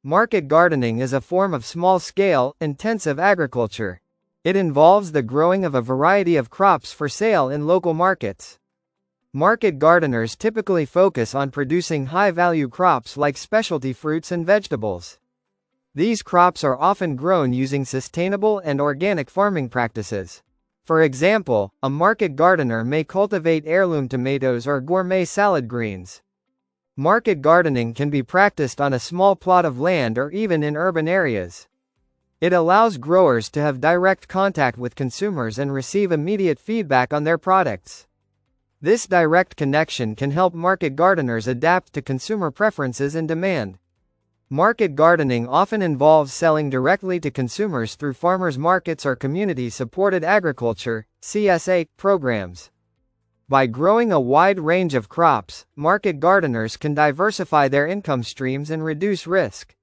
Market gardening is a form of small-scale, intensive agriculture. It involves the growing of a variety of crops for sale in local markets. Market gardeners typically focus on producing high-value crops like specialty fruits and vegetables. These crops are often grown using sustainable and organic farming practices. For example, a market gardener may cultivate heirloom tomatoes or gourmet salad greens. Market gardening can be practiced on a small plot of land or even in urban areas. It allows growers to have direct contact with consumers and receive immediate feedback on their products. This direct connection can help market gardeners adapt to consumer preferences and demand. Market gardening often involves selling directly to consumers through farmers markets or community-supported agriculture (CSA) programs. By growing a wide range of crops, market gardeners can diversify their income streams and reduce risk.